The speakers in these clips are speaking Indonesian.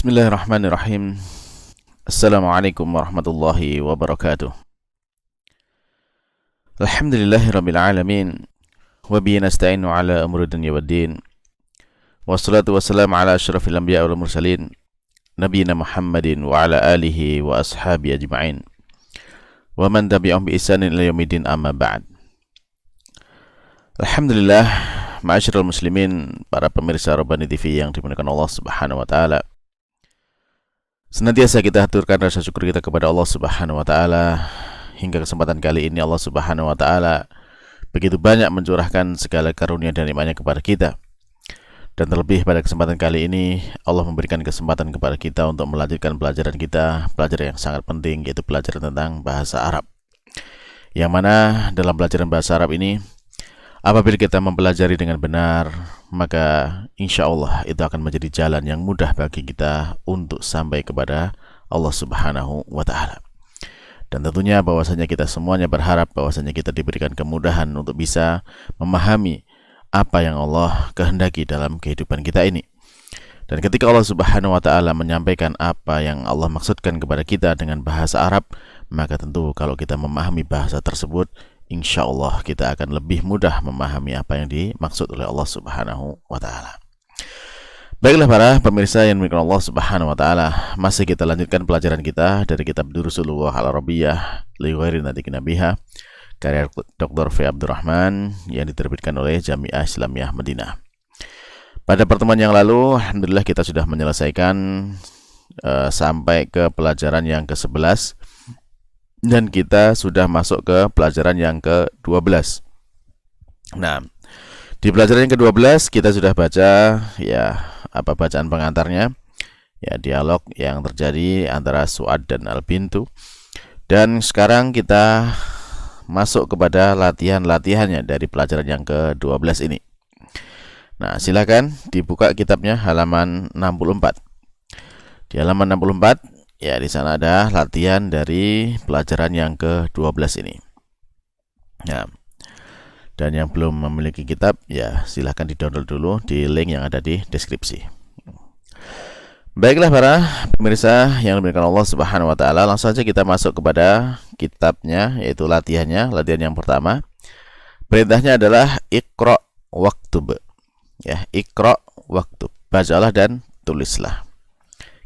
Bismillahirrahmanirrahim. Assalamualaikum warahmatullahi wabarakatuh. Alhamdulillahirabbil alamin. Wa bihi nasta'inu ala umuri dunya waddin. Wassalatu wassalamu ala asyrafil anbiya wal mursalin nabiyina Muhammadin wa ala alihi wa ashabi ajma'in. Wa man tabi'ahum bi ihsanin ila yaumil amma ba'd. Alhamdulillah, ma'asyiral muslimin, para pemirsa Rabbani TV yang dimuliakan Allah Subhanahu wa taala. Senantiasa kita haturkan rasa syukur kita kepada Allah Subhanahu wa taala. Hingga kesempatan kali ini Allah Subhanahu wa taala begitu banyak mencurahkan segala karunia dan nikmat-Nya kepada kita. Dan terlebih pada kesempatan kali ini Allah memberikan kesempatan kepada kita untuk melanjutkan pelajaran kita, pelajaran yang sangat penting, yaitu pelajaran tentang bahasa Arab. Yang mana dalam pelajaran bahasa Arab ini, apabila kita mempelajari dengan benar, maka insya Allah itu akan menjadi jalan yang mudah bagi kita untuk sampai kepada Allah Subhanahu wa ta'ala. Dan tentunya bahwasanya kita semuanya berharap bahwasanya kita diberikan kemudahan untuk bisa memahami apa yang Allah kehendaki dalam kehidupan kita ini. Dan ketika Allah Subhanahu wa ta'ala menyampaikan apa yang Allah maksudkan kepada kita dengan bahasa Arab, maka tentu kalau kita memahami bahasa tersebut, insya Allah kita akan lebih mudah memahami apa yang dimaksud oleh Allah Subhanahu wa ta'ala. Baiklah para pemirsa yang dimuliakan Allah Subhanahu wa ta'ala, masih kita lanjutkan pelajaran kita dari kitab Durusul Lughah Al-Arabiyyah li ghairi natiqin biha, karya Dr. V. Abdurrahman yang diterbitkan oleh Jami'ah Islamiyah Madinah. Pada pertemuan yang lalu, alhamdulillah kita sudah menyelesaikan sampai ke pelajaran yang ke-11. Dan kita sudah masuk ke pelajaran yang ke-12. Nah, di pelajaran yang ke-12 kita sudah baca apa bacaan pengantarnya, dialog yang terjadi antara Su'ad dan Al-Bintu. Dan sekarang kita masuk kepada latihan-latihannya dari pelajaran yang ke-12 ini. Nah, silakan dibuka kitabnya halaman 64. Di halaman 64 di sana ada latihan dari pelajaran yang ke-12 ini. Ya. Dan yang belum memiliki kitab, silahkan di-download dulu di link yang ada di deskripsi. Baiklah para pemirsa yang dimuliakan Allah Subhanahu wa taala, langsung saja kita masuk kepada kitabnya, yaitu latihannya. Latihan yang pertama, perintahnya adalah Iqra waktub. Iqra waktub. Bacalah dan tulislah.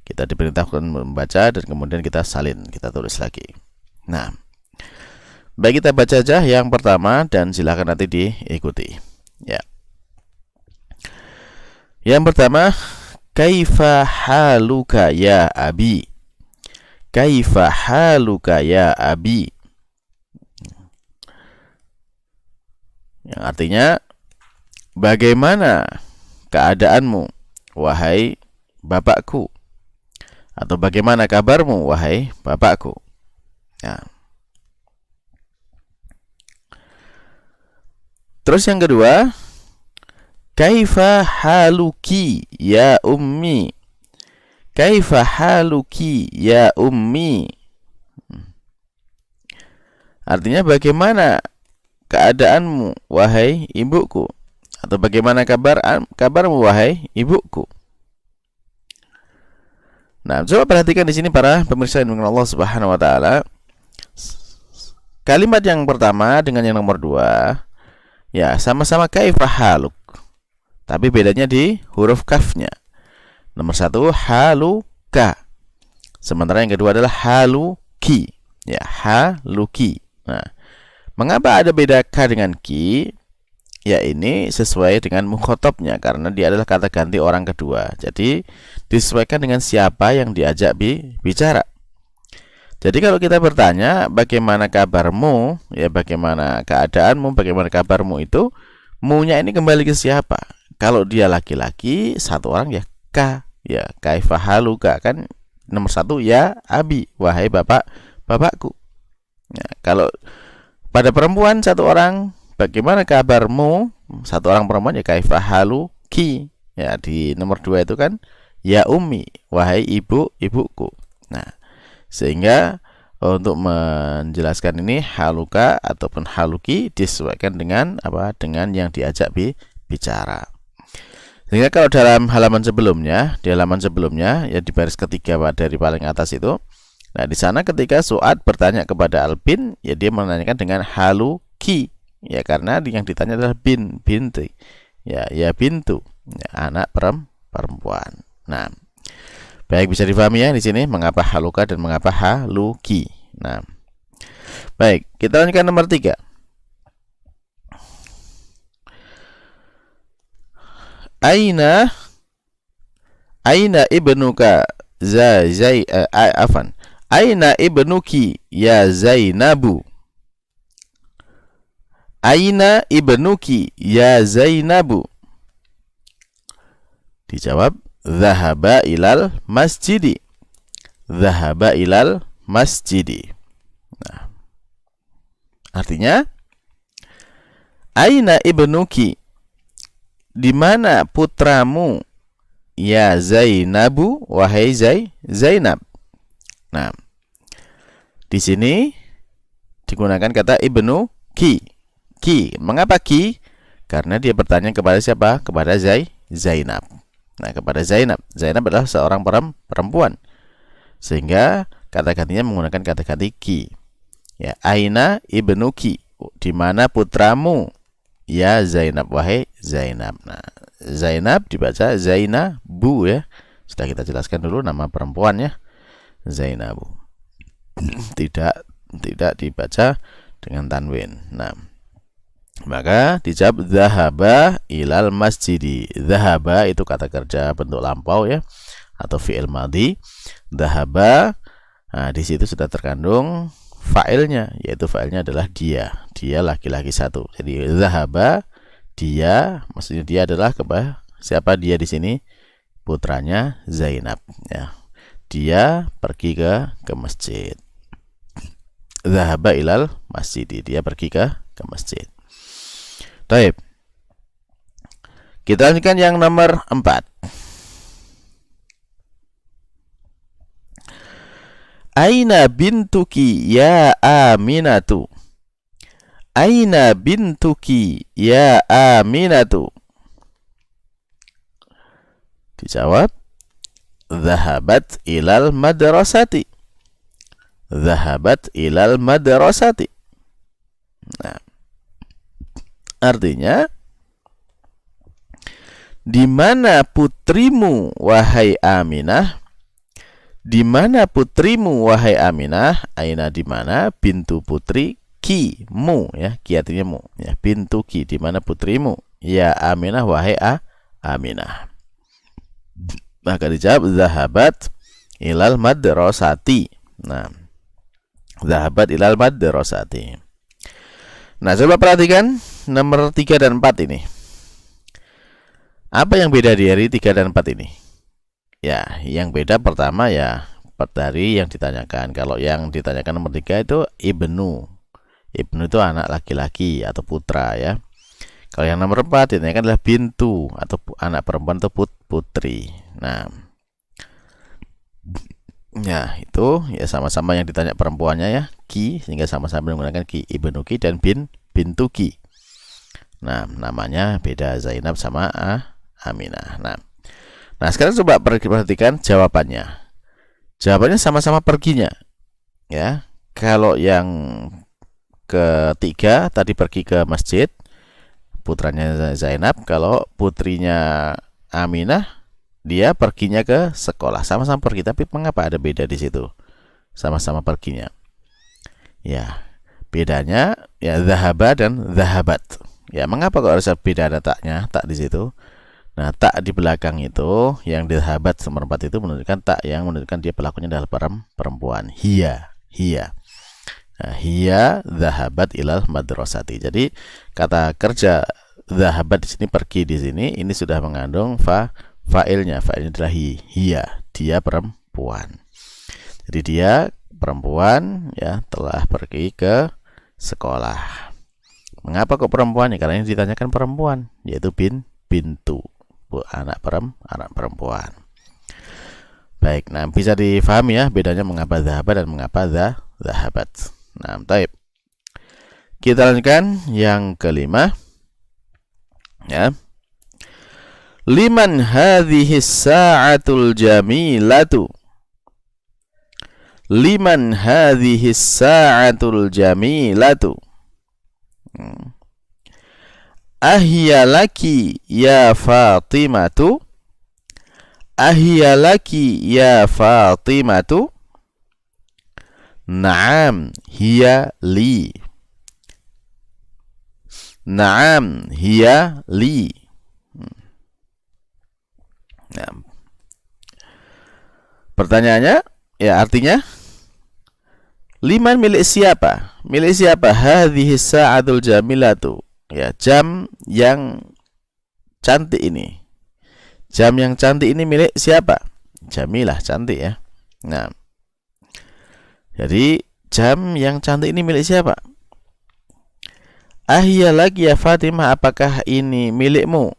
Kita diperintahkan membaca dan kemudian kita salin, kita tulis lagi. Nah, baik, kita baca aja yang pertama dan silakan nanti diikuti. Yang pertama, kaifa haluka ya abi. Kaifa haluka ya abi. Yang artinya, bagaimana keadaanmu wahai bapakku? Atau bagaimana kabarmu wahai bapakku? Terus yang kedua, kaifa haluki ya ummi. Kaifa haluki ya ummi. Artinya bagaimana keadaanmu wahai ibuku? Atau bagaimana kabarmu wahai ibuku? Nah, coba perhatikan di sini para pemirsa yang dimuliakan Allah Subhanahu wa taala. Kalimat yang pertama dengan yang nomor 2, sama-sama kaifa haluk. Tapi bedanya di huruf kafnya. Nomor 1 haluka. Sementara yang kedua adalah haluki. Haluki. Nah, mengapa ada beda ka dengan ki? Ini sesuai dengan mukhotabnya, karena dia adalah kata ganti orang kedua. Jadi disesuaikan dengan siapa yang diajak bicara. Jadi kalau kita bertanya bagaimana kabarmu, bagaimana keadaanmu, bagaimana kabarmu, itu mu-nya ini kembali ke siapa? Kalau dia laki-laki, satu orang ka, kaifa haluka, kan nomor 1 ya abi, wahai bapakku. Kalau pada perempuan satu orang, bagaimana kabarmu? Satu orang perempuan, kaifa haluki. Di nomor 2 itu kan ya ummi, wahai ibuku. Nah, sehingga untuk menjelaskan ini haluka ataupun haluki disesuaikan dengan apa? Dengan yang diajak bicara. Sehingga kalau dalam halaman sebelumnya, di halaman sebelumnya ya di baris ketiga Pak, dari paling atas itu. Nah, di sana ketika Su'ad bertanya kepada Al-bin, ya dia menanyakan dengan haluki. Ya karena yang ditanya adalah binti. Ya bintu, ya, anak perempuan. Nah, baik, bisa difahami ya di sini mengapa haluka dan mengapa haluki. Nah, baik, kita lanjutkan nomor 3. Aina ibnuka Aina ibnuki ya Zainabu. Aina ibnuki ya Zainabu. Dijawab, dhahaba ilal masjidi. Dhahaba ilal masjidi. Nah, artinya, Aina ibnuki, di mana putramu ya Zainabu, wahai Zainab. Nah, di sini digunakan kata ibnu ki. Mengapa ki? Karena dia bertanya kepada siapa? Kepada Zainab. Nah, kepada Zainab. Zainab adalah seorang perempuan. Sehingga kata gantinya menggunakan kata ganti ki. Ya, aina ibnuki, di mana putramu ya Zainab, wahai Zainab. Nah, Zainab dibaca Zainabu ya. Sudah kita jelaskan dulu nama perempuannya Zainabu. Tidak dibaca dengan tanwin. Nah, maka dijawab dhahaba ilal masjidi. Dhahaba itu kata kerja bentuk lampau ya, atau fi'il madhi. Dhahaba, nah di situ sudah terkandung fa'ilnya, yaitu fa'ilnya adalah dia laki-laki satu. Jadi dhahaba, dia, maksudnya dia adalah siapa dia di sini? Putranya Zainab ya. Dia pergi ke masjid. Dhahaba ilal masjidi, dia pergi ke masjid. Baik. Kita lanjutkan yang nomor 4. Aina bintuki ya Aminatu. Aina bintuki ya Aminatu. Dijawab, dhahabat ilal madrasati. Dhahabat ilal madrasati. Nah, artinya, di mana putrimu wahai Aminah? Di mana putrimu wahai Aminah? Aina di mana, bintu putri, ki mu ya, ki artinya mu ya, bintu ki, di mana putrimu ya Aminah, wahai Aminah. Maka dijawab zahabat ilal madrasati. Nah, zahabat ilal madrasati. Nah, coba perhatikan nomor 3 dan 4 ini. Apa yang beda dari 3 dan 4 ini? Ya, yang beda pertama ya dari yang ditanyakan. Kalau yang ditanyakan nomor 3 itu ibnu. Ibnu itu anak laki-laki atau putra ya. Kalau yang nomor 4 ditanyakan adalah bintu atau anak perempuan atau putri. Nah, ya itu ya sama-sama yang ditanya perempuannya ya, ki, sehingga sama-sama menggunakan ki, ibnu ki dan bintu ki. Nah, namanya beda, Zainab sama Aminah. Nah, sekarang coba perhatikan jawabannya. Jawabannya sama-sama perginya. Ya, kalau yang ketiga tadi pergi ke masjid, putranya Zainab. Kalau putrinya Aminah, dia perginya ke sekolah. Sama-sama pergi, tapi mengapa ada beda di situ? Sama-sama perginya. Ya, bedanya ya zahaba dan zahabat. Ya, mengapa kok harus beda ada taknya, tak di situ? Nah, tak di belakang itu yang zahabat nomor 4 itu menunjukkan tak yang menunjukkan dia pelakunya adalah perempuan. Hiya. Nah, hiya zahabat ilal madrasati. Jadi kata kerja zahabat di sini, pergi di sini, ini sudah mengandung fa'ilnya. Fa'ilnya adalah hiya, dia perempuan. Jadi dia perempuan ya, telah pergi ke sekolah. Mengapa kok perempuan? Ya, karena yang ditanyakan perempuan, yaitu bintu, anak perempuan. Baik, nah bisa difahami ya bedanya mengapa zahabat dan mengapa zahabat. Nah, baik. Kita lanjutkan yang kelima. Ya. Liman hadhihi sa'atul jamilatu. Liman hadhihi sa'atul jamilatu. Ahiya laki ya Fatimatu. Ahiya laki ya Fatimatu. Naam hiya li. Naam hiya li. Nah, pertanyaannya, ya artinya, liman milik siapa? Milik siapa? Hadhihi sa'atul jamilatu. Ya, jam yang cantik ini. Jam yang cantik ini milik siapa? Jamilah, cantik ya. Nah, jadi jam yang cantik ini milik siapa? Ahya laki ya Fatimah, apakah ini milikmu?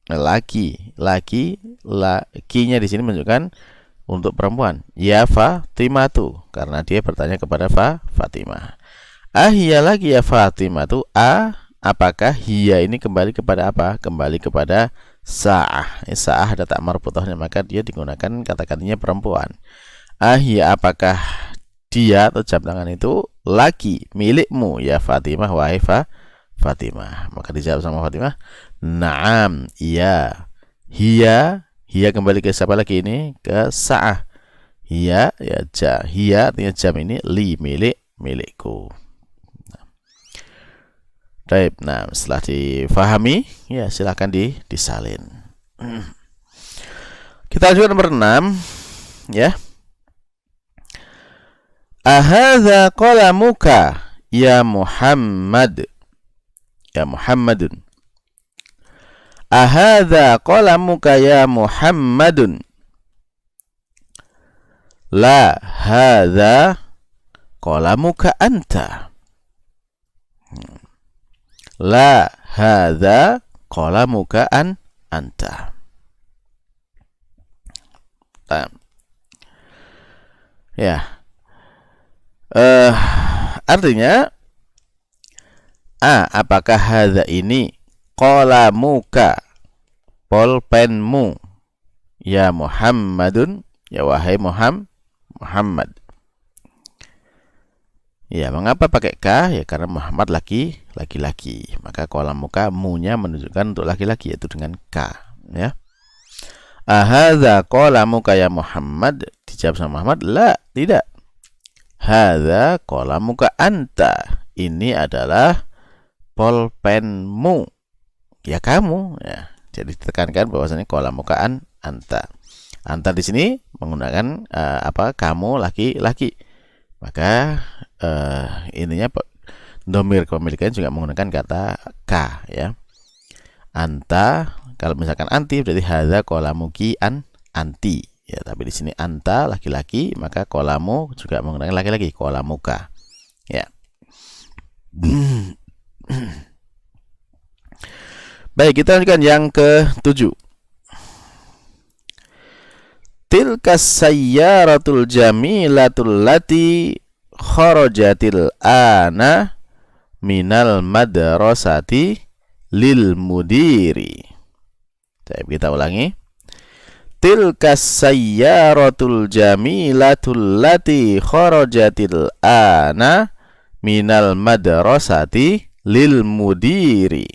Laki, lakinya di sini menunjukkan untuk perempuan. Ya Fatimah tuh, karena dia bertanya kepada Fatimah. Ahya laki ya Fatimah tuh, apakah hiya ini kembali kepada apa? Kembali kepada sa'ah. Sa'ah ada tak marbutohnya, maka dia digunakan kata-katanya perempuan. Ahya, apakah dia atau jam tangan itu laki, milikmu ya Fatimah, wahai Fatimah. Maka dijawab sama Fatimah, na'am, iya. Hiya kembali ke siapa lagi ini? Ke sa'ah. Hiya ya hiya artinya jam ini li, milikku. Baik, nah setelah difahami, ya silakan disalin. Kita lanjut nomor 6 ya. Ahadza qalamuka ya Muhammad. Ya Muhammadun. Ahadza qalamuka ya Muhammadun. La hadza qalamuka anta. La hadza qalamuka anta. Ya. Artinya, apakah hadza ini qalamuka, polpenmu, ya Muhammadun, ya wahai Muhammad. Ya, mengapa pakai ka? Ya karena Muhammad laki-laki. Maka qalamuka, mu-nya menunjukkan untuk laki-laki, yaitu dengan ka, ya. Ahadza qalamuka ya Muhammad. Dijawab sama Muhammad, la, tidak. Hadza qalamuka anta. Ini adalah polpenmu, ya kamu, ya. Jadi ditekankan bahwasanya qalamuka anta. Anta di sini menggunakan kamu laki-laki. Maka ininya domir kepemilikan juga menggunakan kata ka, ya. Anta, kalau misalkan anti berarti hadza qalamuki anti, ya. Tapi di sini anta laki-laki, maka qalamu juga menggunakan laki-laki, qalamuka, ya. Baik, kita lanjutkan yang ke-7. Tilkas sayyaratul jamilatul lati kharajatil ana minal madrasati lil mudiri. Kita ulangi. Tilkas sayyaratul jamilatul lati kharajatil ana minal madrasati lil mudiri.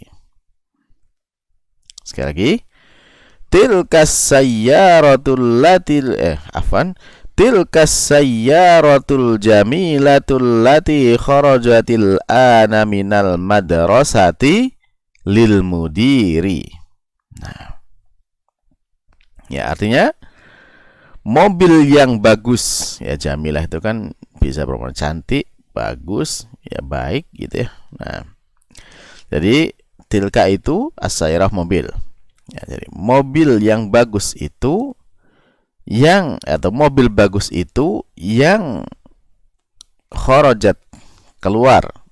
Sekali lagi. Tilkas sayyaratul latil tilkas sayyaratul jamilatul lati kharajatil ana minal madrasati lil mudiri. Nah, ya artinya mobil yang bagus, ya jamilah itu kan bisa bermakna cantik, bagus, ya baik gitu ya. Nah, jadi tilka itu as-sayyarah, mobil. Ya, jadi mobil yang bagus itu mobil bagus itu yang kharajat, keluar.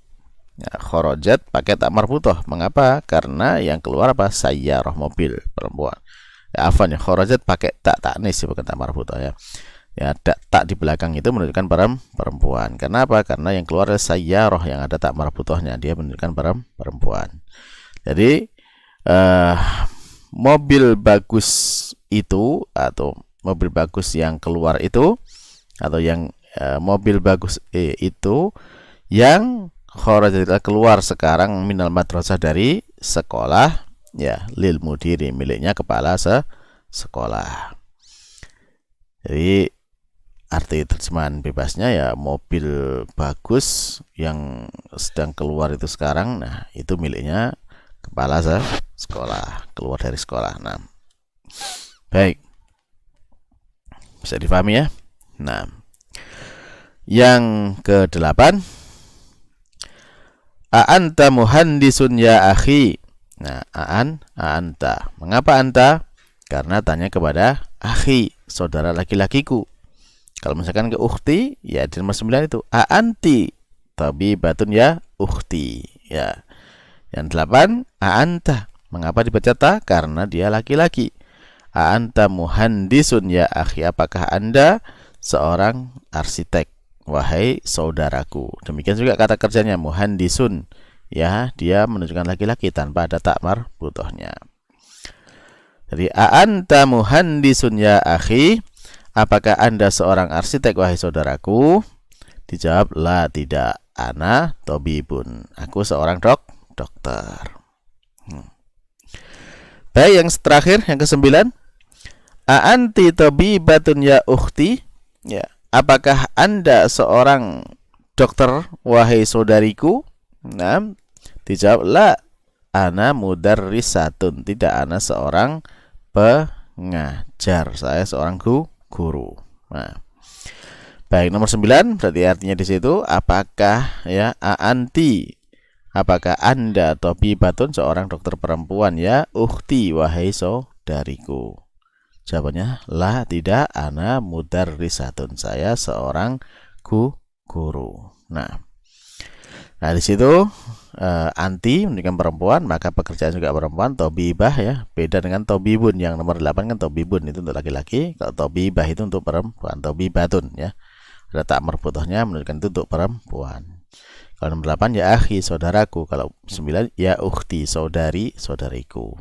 Ya, kharajat pakai tak marbutoh. Mengapa? Karena yang keluar apa? Sayyarah, mobil perempuan. Ya, afwan ya, kharajat pakai tak taknis, bukan tak marbutoh ya. Ya, tak di belakang itu menunjukkan perempuan. Kenapa? Karena yang keluar adalah sayyarah yang ada tak marbutohnya, dia menunjukkan perempuan. Jadi mobil bagus itu, atau mobil bagus yang keluar itu, atau yang mobil bagus itu yang kharaja keluar sekarang minal madrasah dari sekolah, ya, lil mudiri, miliknya kepala sekolah. Jadi arti terjemahan bebasnya ya, mobil bagus yang sedang keluar itu sekarang, nah itu miliknya kepala sekolah, keluar dari sekolah. Nah, baik, bisa difahami ya. Nah, yang ke-8, a'anta muhandisun ya akhi. Nah, a'anta. Mengapa anta? Karena tanya kepada akhi, saudara laki-lakiku. Kalau misalkan ke ukhti, ya di nomor 9 itu a'anti tabibatun ya ukhti, ya. Yang 8, a'anta. Mengapa dibaca ta? Karena dia laki-laki. A'anta muhandisun ya akhi, apakah Anda seorang arsitek, wahai saudaraku. Demikian juga kata kerjanya muhandisun, ya, dia menunjukkan laki-laki tanpa ada tak marbutohnya. Jadi a'anta muhandisun ya akhi, apakah Anda seorang arsitek, wahai saudaraku? Dijawab, la, tidak. Ana tabibun, aku seorang dokter. Baik, yang terakhir, yang ke-9, a'anti tabibatun ya ukhti, ya, apakah Anda seorang dokter, wahai saudariku? Nah, dijawab, la, ana mudarrisatun, tidak, ana seorang pengajar, saya seorang guru. Nah, baik, nomor 9 berarti artinya di situ apakah, ya, a'anti, apakah Anda tabibatun, seorang dokter perempuan, ya ukhti, wahai saudariku? Jawabannya la, tidak, ana mudarrisatun, saya seorang guru. Nah, di situ anti menunjukkan perempuan, maka pekerjaan juga perempuan. Tobibah, ya, beda dengan tobibun yang nomor 8 kan. Tobibun itu untuk laki-laki, kalau tobibah itu untuk perempuan. Tobibatun, ya, ada tak marbutohnya menunjukkan itu untuk perempuan. Kalau nomor 8 ya akhi, saudaraku. Kalau 9 ya ukhti, saudariku.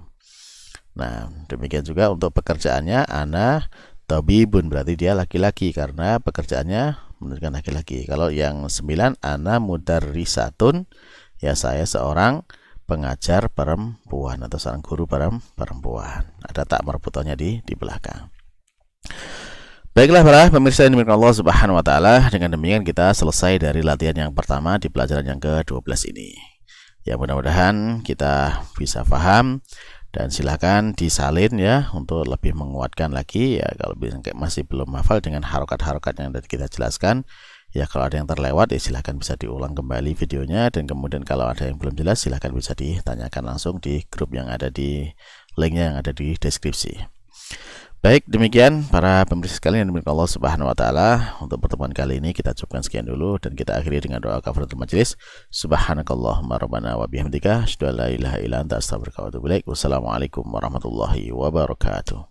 Nah, demikian juga untuk pekerjaannya, ana tabibun, berarti dia laki-laki karena pekerjaannya menunjukkan laki-laki. Kalau yang 9 ana mudarrisatun, ya, saya seorang pengajar perempuan atau seorang guru perempuan. Ada tak marbutohnya di belakang. Baiklah para pemirsa yang dimuliakan Allah Subhanahu wa taala, dengan demikian kita selesai dari latihan yang pertama di pelajaran yang ke-12 ini. Ya, mudah-mudahan kita bisa paham, dan silakan disalin, ya, untuk lebih menguatkan lagi, ya. Kalau masih belum hafal dengan harokat-harokat yang tadi kita jelaskan, ya, kalau ada yang terlewat, ya silahkan bisa diulang kembali videonya. Dan kemudian kalau ada yang belum jelas, silahkan bisa ditanyakan langsung di grup yang ada di linknya yang ada di deskripsi. Baik, demikian para pemirsa sekalian yang dimuliakan Allah Subhanahu wa taala. Untuk pertemuan kali ini kita cukupkan sekian dulu, dan kita akhiri dengan doa kafaratul majelis. Subhanakallahumma rabbana wa bihamdika, asyhadu an la ilaha illa anta, astaghfiruka wa atubu ilaik. Wassalamualaikum warahmatullahi wabarakatuh.